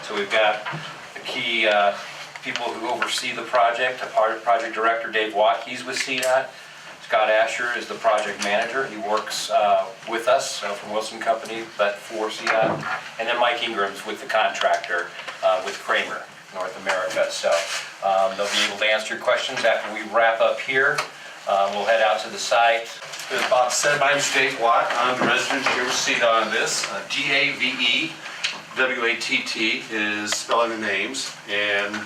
So we've got the key people who oversee the project. Project Director Dave Watt, he's with CDOT. Scott Asher is the project manager. He works with us from Wilson Company, but for CDOT. And then Mike Ingram's with the contractor with Kramer, North America. So they'll be able to answer your questions after we wrap up here. We'll head out to the site. As Bob said, my name is Dave Watt. I'm the resident here with CDOT on this. D-A-V-E-W-A-T-T is spelling the names, and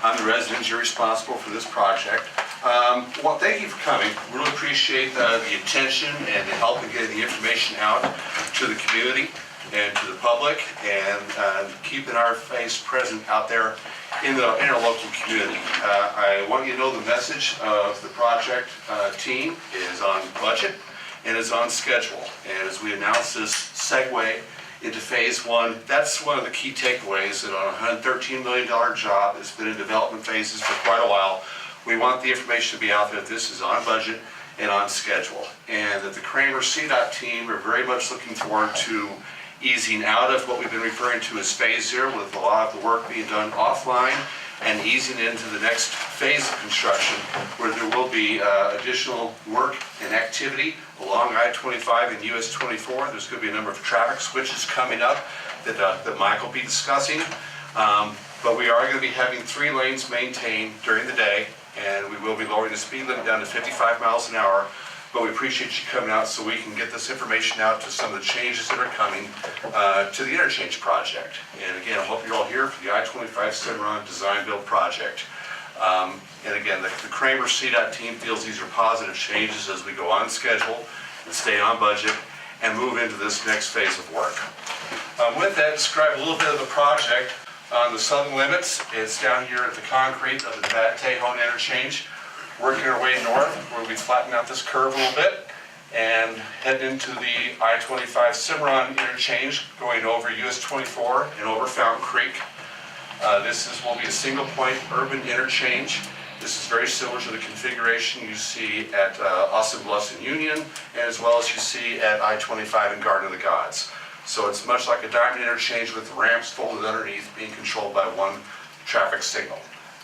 I'm the resident here responsible for this project. Well, thank you for coming. Really appreciate the attention and the help in getting the information out to the community and to the public, and keeping our face present out there in our local community. I want you to know the message of the project team is on budget and is on schedule. And as we announce this segue into phase one, that's one of the key takeaways, that on a $113 million job that's been in development phases for quite a while, we want the information to be out there that this is on budget and on schedule. And that the Kramer CDOT team are very much looking forward to easing out of what we've been referring to as phase zero, with a lot of the work being done offline, and easing into the next phase of construction, where there will be additional work and activity along I25 and US 24. There's going to be a number of traffic switches coming up that Mike will be discussing. But we are going to be having 3 lanes maintained during the day, and we will be lowering the speed limit down to 55 miles an hour. But we appreciate you coming out so we can get this information out to some of the changes that are coming to the interchange project. And again, I hope you're all here for the I25 Cimarron Design Build project. And again, the Kramer CDOT team feels these are positive changes as we go on schedule and stay on budget and move into this next phase of work. With that, describe a little bit of the project. On the southern limits, it's down here at the concrete of the Nevada-Tejon Interchange. Working our way north, where we flatten out this curve a little bit and head into the I-25 Cimarron Interchange, going over US 24 and over Fountain Creek. This will be a single point urban interchange. This is very similar to the configuration you see at Austin Bluffs and Union, and as well as you see at I-25 and Garden of the Gods. So it's much like a diamond interchange, with the ramps folded underneath, being controlled by one traffic signal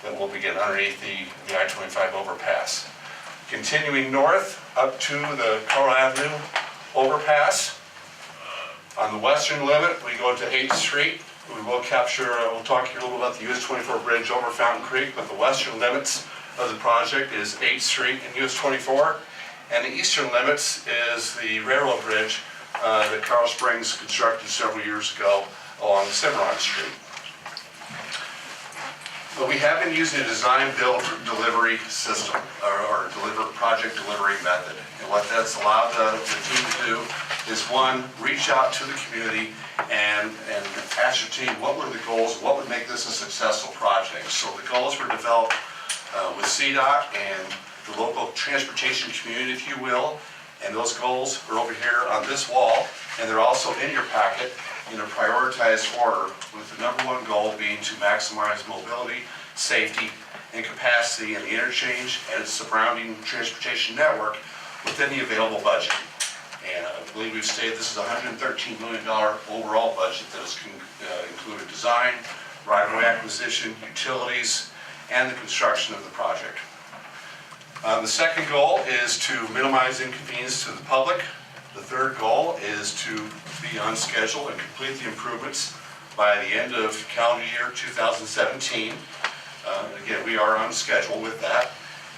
that will begin underneath the I-25 overpass. Continuing north up to the Colorado Avenue overpass. On the western limit, we go to 8th Street. We will capture, we'll talk here a little about the US 24 bridge over Fountain Creek, but the western limits of the project is 8th Street and US 24. And the eastern limits is the railroad bridge that Carl Springs constructed several years ago along Cimarron Street. But we have been using a design build delivery system, or project delivery method. And what that's allowed the team to do is, one, reach out to the community and ascertain what were the goals, what would make this a successful project. So the goals were developed with CDOT and the local transportation community, if you will. And those goals are over here on this wall, and they're also in your packet in a prioritized order, with the #1 goal being to maximize mobility, safety, and capacity in the interchange and its surrounding transportation network within the available budget. And I believe we've stated this is a $113 million overall budget that has included design, right-of-way acquisition, utilities, and the construction of the project. The second goal is to minimize inconvenience to the public. The third goal is to be on schedule and complete the improvements by the end of calendar year 2017. Again, we are on schedule with that.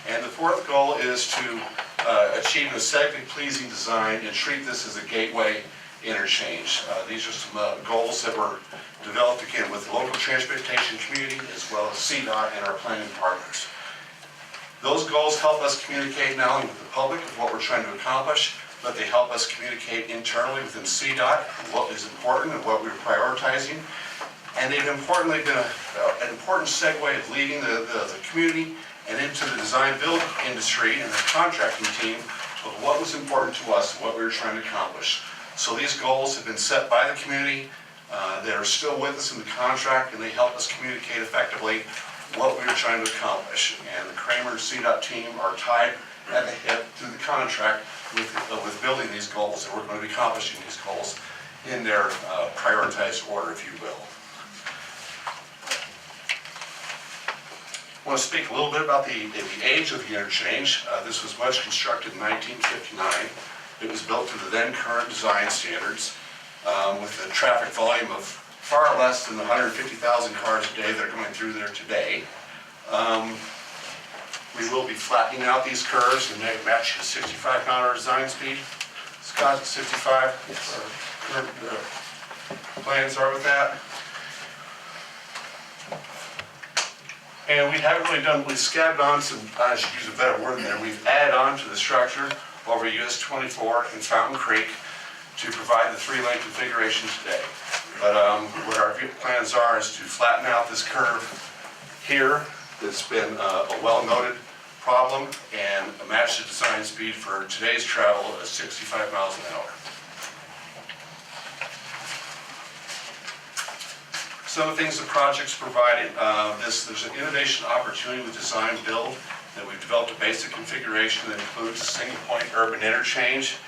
And the fourth goal is to achieve an aesthetically pleasing design and treat this as a gateway interchange. These are some goals that were developed, again, with the local transportation community as well as CDOT and our planning partners. Those goals help us communicate not only with the public of what we're trying to accomplish, but they help us communicate internally within CDOT what is important and what we're prioritizing. And they've importantly been an important segue of leading the community and into the design build industry and the contracting team of what was important to us and what we were trying to accomplish. So these goals have been set by the community. They are still with us in the contract, and they help us communicate effectively what we were trying to accomplish. And the Kramer CDOT team are tied at the hip through the contract with building these goals, and we're going to be accomplishing these goals in their prioritized order, if you will. want to speak a little bit about the age of the interchange. This was much constructed in 1959. It was built to the then current design standards with a traffic volume of far less than the 150,000 cars a day that are going through there today. We will be flattening out these curves and matching a 65-mile-an-hour design speed. Scott, 65? Yes. Our current plans are with that. And we haven't really done, we've scabbed on some, I should use a better word there, we've added on to the structure over US 24 in Fountain Creek to provide the 3-lane configuration today. But what our plans are is to flatten out this curve here that's been a well-noted problem and match the design speed for today's travel at 65 miles an hour. Some of the things the project's providing. There's an innovation opportunity with design build that we've developed a basic configuration that includes a single-point urban interchange.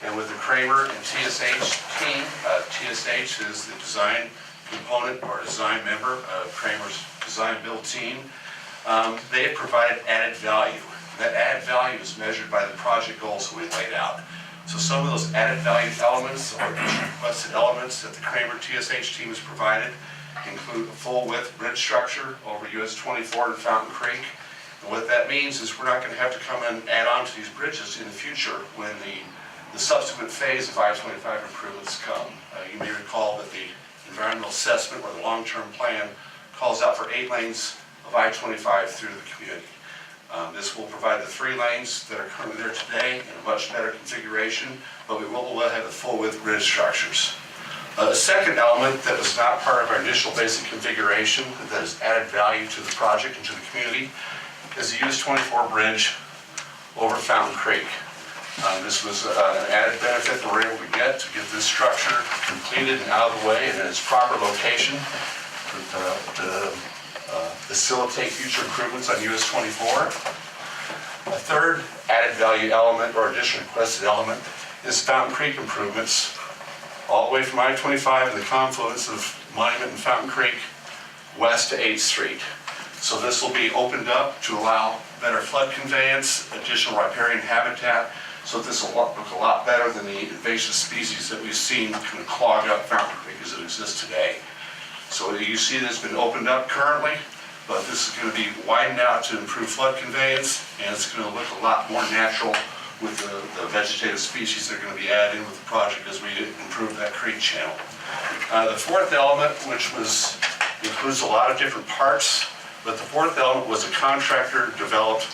And with the Kramer and TSH team, TSH is the design component or design member of Kramer's design build team. They have provided added value. That added value is measured by the project goals that we laid out. So some of those added value elements or requested elements that the Kramer TSH team has provided include a full width bridge structure over US 24 and Fountain Creek. And what that means is we're not going to have to come in and add on to these bridges in the future when the subsequent phase of I25 improvements come. You may recall that the environmental assessment or the long-term plan calls out for 8 lanes of I25 through the community. This will provide the 3 lanes that are currently there today in a much better configuration, but we will have the full width bridge structures. A second element that was not part of our initial basic configuration that has added value to the project and to the community is the US 24 bridge over Fountain Creek. This was an added benefit that we're able to get this structure completed and out of the way and in its proper location to facilitate future improvements on US 24. A third added value element or additional requested element is Fountain Creek improvements all the way from I-25 and the confluence of Monument and Fountain Creek west to 8th Street. So this will be opened up to allow better flood conveyance, additional riparian habitat, so this will look a lot better than the invasive species that we've seen kind of clog up Fountain Creek as it exists today. So you see that it's been opened up currently, but this is going to be widened out to improve flood conveyance, and it's going to look a lot more natural with the vegetative species that are going to be added in with the project as we improve that creek channel. The fourth element, which includes a lot of different parts, but the fourth element was a contractor-developed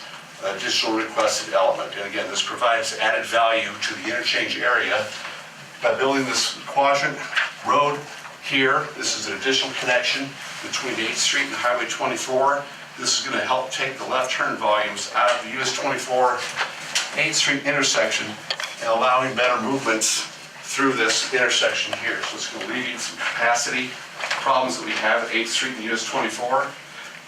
additional requested element. And again, this provides added value to the interchange area. By building this quadrant road here, this is an additional connection between 8th Street and Highway 24. This is going to help take the left turn volumes out of the US 24 8th Street intersection and allowing better movements through this intersection here. So it's going to alleviate some capacity problems that we have at 8th Street and US 24.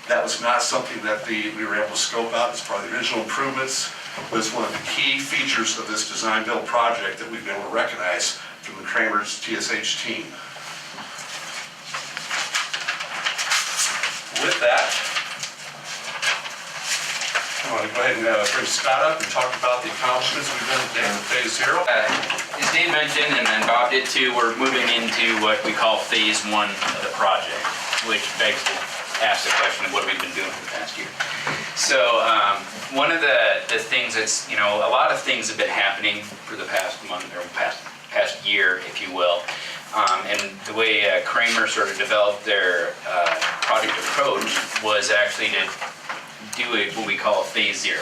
That was not something that we were able to scope out as part of the original improvements, but it's one of the key features of this design build project that we've been able to recognize from the Kramer's TSH team. With that, I want to go ahead and bring Scott up and talk about the accomplishments we've done today in Phase 0. As Dave mentioned, and then Bob did too, we're moving into what we call Phase 1 of the project, which begs to ask the question of what we've been doing for the past year. So one of the things that's, a lot of things have been happening for the past month or past year, if you will. And the way Kramer sort of developed their project approach was actually to do what we call a Phase 0,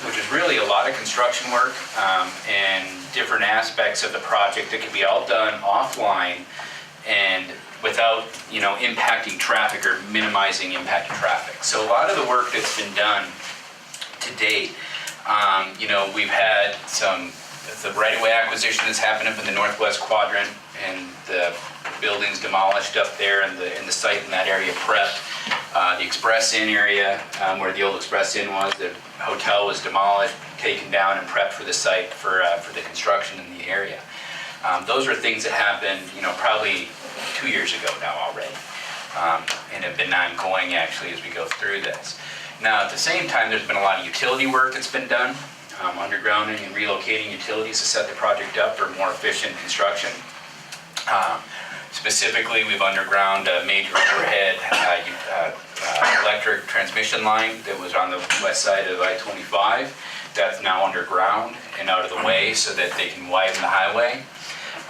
which is really a lot of construction work and different aspects of the project that can be all done offline and without, impacting traffic or minimizing impact of traffic. So a lot of the work that's been done to date, we've had the right-of-way acquisition that's happened up in the northwest quadrant, and the buildings demolished up there, and the site in that area prepped. The Express Inn area, where the old Express Inn was, the hotel was demolished, taken down, and prepped for the site for the construction in the area. Those are things that happened, probably 2 years ago now already. and have been ongoing actually as we go through this. Now, at the same time, there's been a lot of utility work that's been done, undergrounding and relocating utilities to set the project up for more efficient construction. Specifically, we've underground a major overhead electric transmission line that was on the west side of I25. That's now underground and out of the way so that they can widen the highway.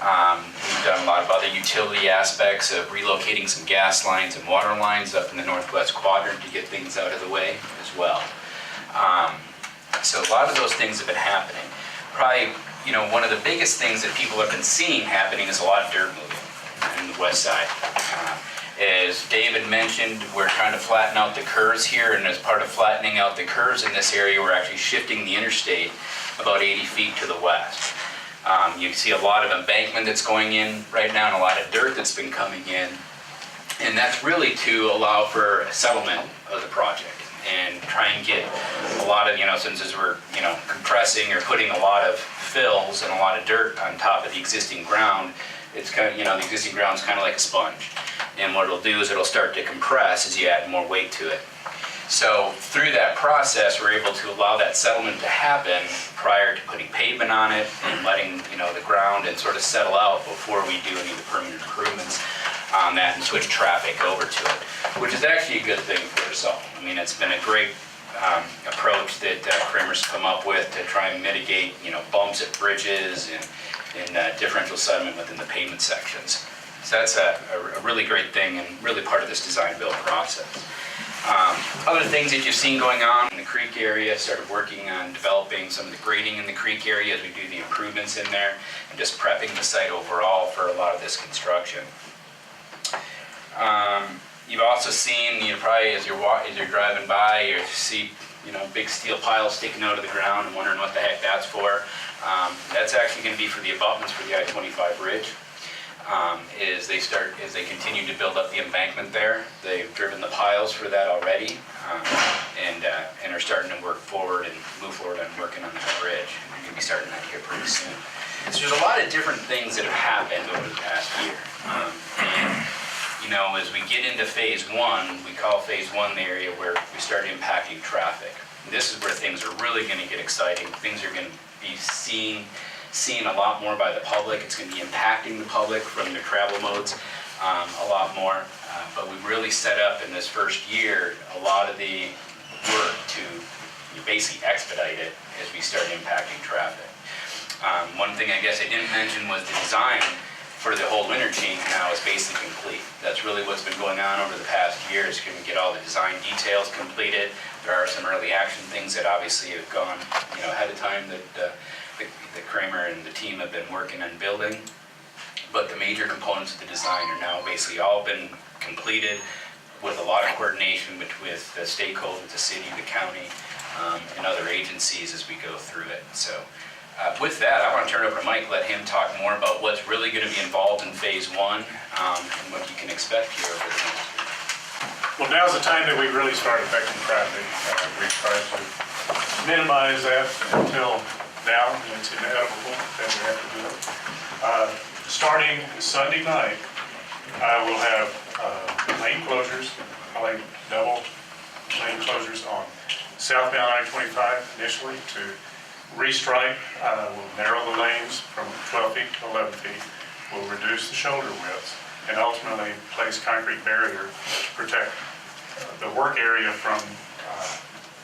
We've done a lot of other utility aspects of relocating some gas lines and water lines up in the northwest quadrant to get things out of the way as well. So a lot of those things have been happening. Probably, one of the biggest things that people have been seeing happening is a lot of dirt moving on the west side. As David mentioned, we're trying to flatten out the curves here, and as part of flattening out the curves in this area, we're actually shifting the interstate about 80 feet to the west. You can see a lot of embankment that's going in right now and a lot of dirt that's been coming in. And that's really to allow for a settlement of the project and try and get a lot of, since as we're, compressing or putting a lot of fills and a lot of dirt on top of the existing ground, it's kind of, the existing ground's kind of like a sponge. And what it'll do is it'll start to compress as you add more weight to it. So through that process, we're able to allow that settlement to happen prior to putting pavement on it and letting the ground and sort of settle out before we do any of the permanent improvements on that and switch traffic over to it, which is actually a good thing for us all. I mean, it's been a great approach that Kramer's come up with to try and mitigate bumps at bridges and differential settlement within the pavement sections. So that's a really great thing and really part of this design build process. Other things that you've seen going on in the creek area, started working on developing some of the grading in the creek area as we do the improvements in there and just prepping the site overall for a lot of this construction. You've also seen, probably as you're driving by, you see, big steel piles sticking out of the ground and wondering what the heck that's for. That's actually going to be for the abutments for the I-25 bridge. As they continue to build up the embankment there, they've driven the piles for that already, and are starting to move forward on working on that bridge. We're going to be starting that here pretty soon. So there's a lot of different things that have happened over the past year. As we get into phase one, we call phase one the area where we start impacting traffic. And this is where things are really going to get exciting. Things are going to be seen a lot more by the public. It's going to be impacting the public from their travel modes a lot more. But we really set up in this first year a lot of the work to basically expedite it as we start impacting traffic. One thing I guess I didn't mention was the design for the whole interchange now is basically complete. That's really what's been going on over the past year, is going to get all the design details completed. There are some early action things that obviously have gone ahead of time that Kramer and the team have been working on building. But the major components of the design are now basically all been completed with a lot of coordination with the stakeholders, the city, the county, and other agencies as we go through it. So with that, I want to turn it over to Mike, let him talk more about what's really going to be involved in phase one and what you can expect here over the next year. Well, now's the time that we really start affecting traffic. We try to minimize that until now, and it's inevitable that we have to do it. Starting Sunday night, I will have lane closures, probably double lane closures on southbound I-25 initially to restripe. We'll narrow the lanes from 12 feet to 11 feet. We'll reduce the shoulder widths and ultimately place concrete barrier to protect the work area from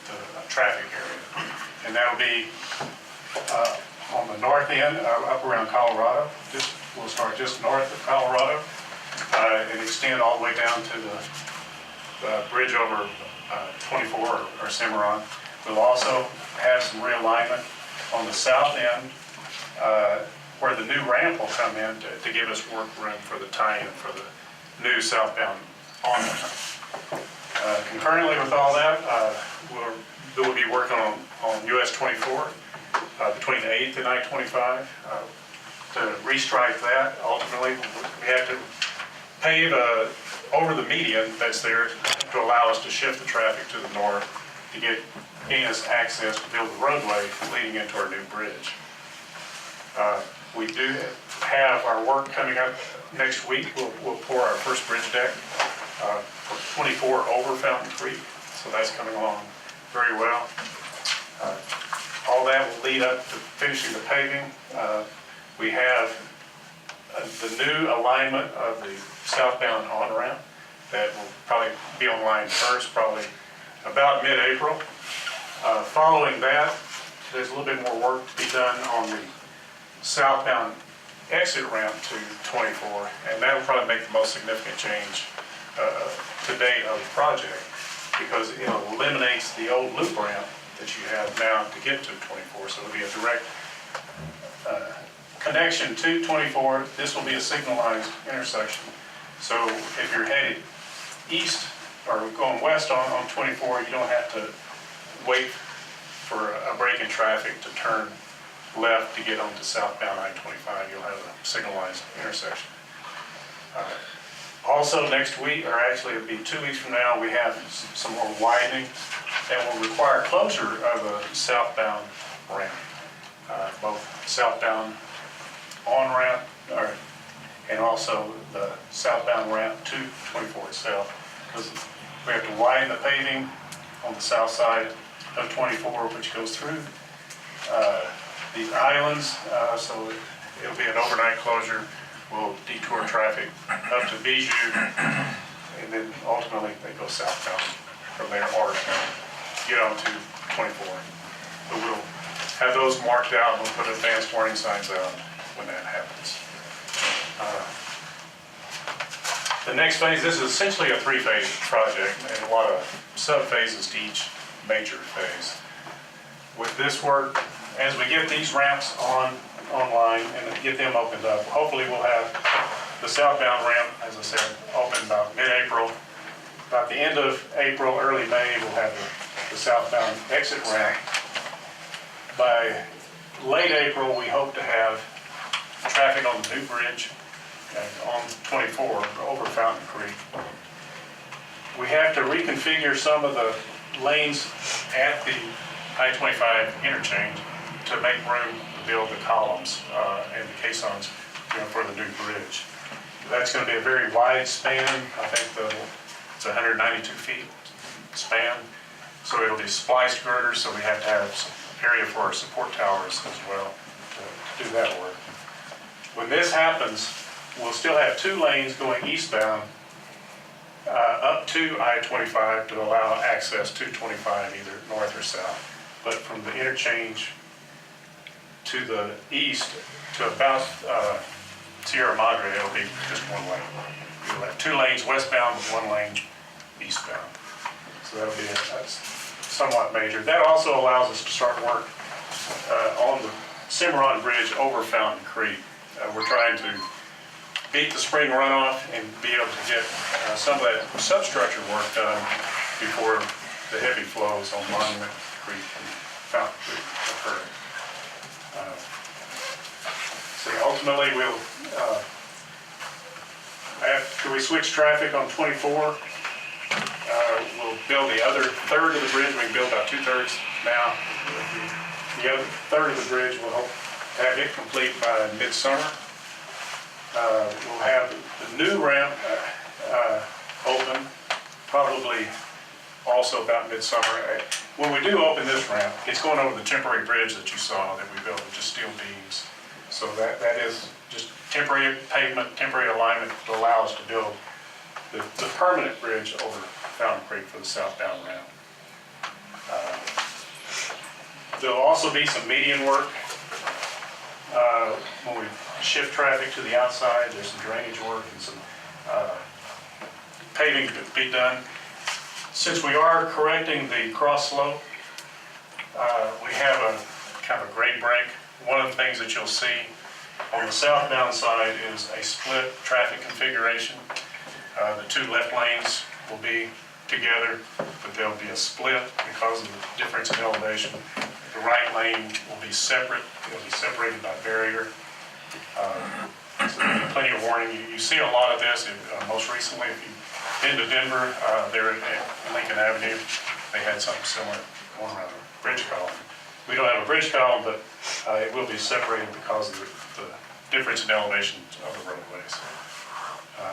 the traffic area. And that'll be on the north end, up around Colorado. We'll start just north of Colorado and extend all the way down to the bridge over 24 or Cimarron. We'll also have some realignment on the south end where the new ramp will come in to give us work room for the tie-in for the new southbound on-ramp. Concurrently with all that, we'll be working on US 24 between the 8th and I-25 to restripe that. Ultimately, we have to pave over the median that's there to allow us to shift the traffic to the north to gain us access to build the roadway leading into our new bridge. We do have our work coming up next week. We'll pour our first bridge deck for 24 over Fountain Creek, so that's coming along very well. All that will lead up to finishing the paving. We have the new alignment of the southbound on-ramp that will probably be online first, probably about mid-April. Following that, there's a little bit more work to be done on the southbound exit ramp to 24, and that will probably make the most significant change to date of the project, because it eliminates the old loop ramp that you have now to get to 24, so it'll be a direct connection to 24. This will be a signalized intersection, so if you're headed east or going west on 24, you don't have to wait for a break in traffic to turn left to get onto southbound I25. You'll have a signalized intersection. Also next week, or actually it'll be 2 weeks from now, we have some more widening that will require closure of a southbound ramp, both southbound on-ramp and also the southbound ramp to 24 itself. Because we have to widen the paving on the south side of 24, which goes through these islands, so it'll be an overnight closure. We'll detour traffic up to Bijou, and then ultimately they go southbound from there, or get onto 24. But we'll have those marked out, and we'll put advanced warning signs out when that happens. The next phase, this is essentially a three-phase project, and a lot of sub-phases to each major phase. With this work, as we get these ramps online and get them opened up, hopefully we'll have the southbound ramp, as I said, open about mid-April. About the end of April, early May, we'll have the southbound exit ramp. By late April, we hope to have traffic on the new bridge on 24 over Fountain Creek. We have to reconfigure some of the lanes at the I25 interchange to make room to build the columns and the caissons for the new bridge. That's going to be a very wide span. I think it's 192 feet span. So it'll be spliced girders, so we have to have some area for our support towers as well to do that work. When this happens, we'll still have 2 lanes going eastbound up to I-25 to allow access to 25 either north or south. But from the interchange to the east to about Sierra Madre, it'll be just 1 lane. You'll have 2 lanes westbound with 1 lane eastbound. So that'll be that's somewhat major. That also allows us to start work on the Cimarron Bridge over Fountain Creek. We're trying to beat the spring runoff and be able to get some of that substructure work done before the heavy flows on Monument Creek and Fountain Creek occur. So ultimately, we'll after we switch traffic on 24, we'll build the other third of the bridge. We can build about 2/3 now. The other third of the bridge, we'll hope to have it complete by midsummer. We'll have the new ramp open probably also about midsummer. When we do open this ramp, it's going over the temporary bridge that you saw that we built with just steel beams. So that is just temporary pavement, temporary alignment to allow us to build the permanent bridge over Fountain Creek for the southbound ramp. There'll also be some median work when we shift traffic to the outside. There's some drainage work and some paving to be done. Since we are correcting the cross slope, we have a kind of a grade break. One of the things that you'll see on the southbound side is a split traffic configuration. The 2 left lanes will be together, but there'll be a split because of the difference in elevation. The right lane will be separate. It'll be separated by barrier. So there'll be plenty of warning. You see a lot of this. Most recently, if you've been to Denver, there at Lincoln Avenue, they had something similar going around a bridge column. We don't have a bridge column, but it will be separated because of the difference in elevation of the roadways.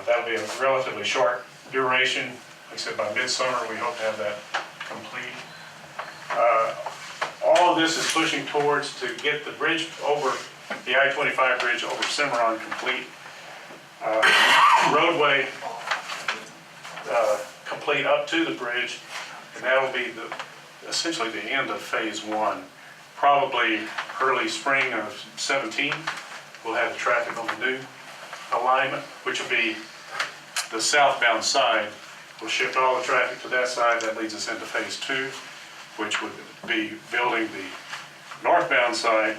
That'll be a relatively short duration. Like I said, by midsummer, we hope to have that complete. All of this is pushing towards to get the bridge over, the I-25 bridge over Cimarron complete. Roadway complete up to the bridge, and that'll be essentially the end of phase one. Probably early spring of 17, we'll have the traffic on the new alignment, which will be the southbound side. We'll shift all the traffic to that side. That leads us into phase two, which would be building the northbound side.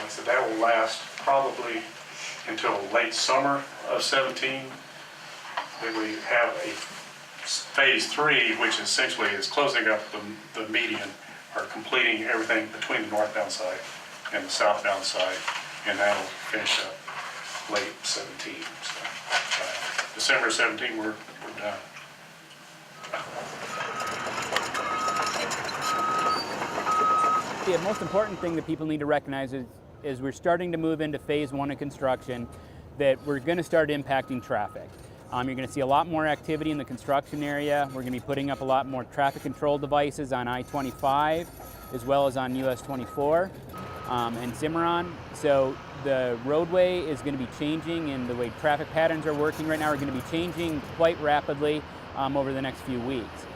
So that will last probably until late summer of 17. Then we have a phase three, which essentially is closing up the median, or completing everything between the northbound side and the southbound side, and that'll finish up late 17. So, December 17, we're done. The most important thing that people need to recognize is we're starting to move into phase one of construction, that we're going to start impacting traffic. You're going to see a lot more activity in the construction area. We're going to be putting up a lot more traffic control devices on I25 as well as on US 24 and Cimarron. So the roadway is going to be changing, and the way traffic patterns are working right now are going to be changing quite rapidly over the next few weeks.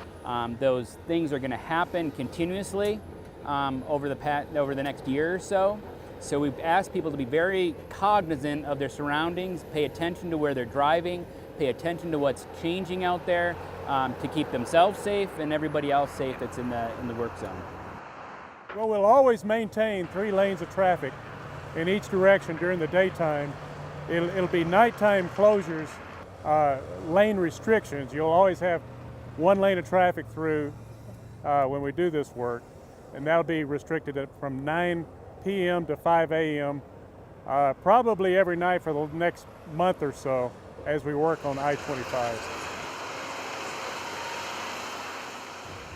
Those things are going to happen continuously over the next year or so. So we've asked people to be very cognizant of their surroundings, pay attention to where they're driving, pay attention to what's changing out there to keep themselves safe and everybody else safe that's in the work zone. Well, we'll always maintain 3 lanes of traffic in each direction during the daytime. It'll be nighttime closures, lane restrictions. You'll always have 1 lane of traffic through when we do this work, and that'll be restricted from 9 p.m. to 5 a.m. Probably every night for the next month or so as we work on I-25.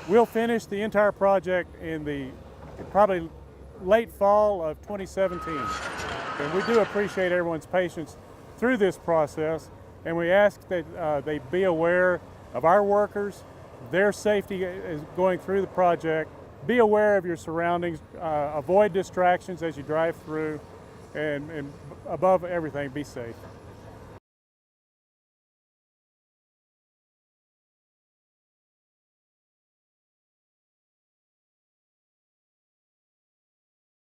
We'll finish the entire project in the probably late fall of 2017. And we do appreciate everyone's patience through this process, and we ask that they be aware of our workers, their safety is going through the project. Be aware of your surroundings, avoid distractions as you drive through, and above everything, be safe.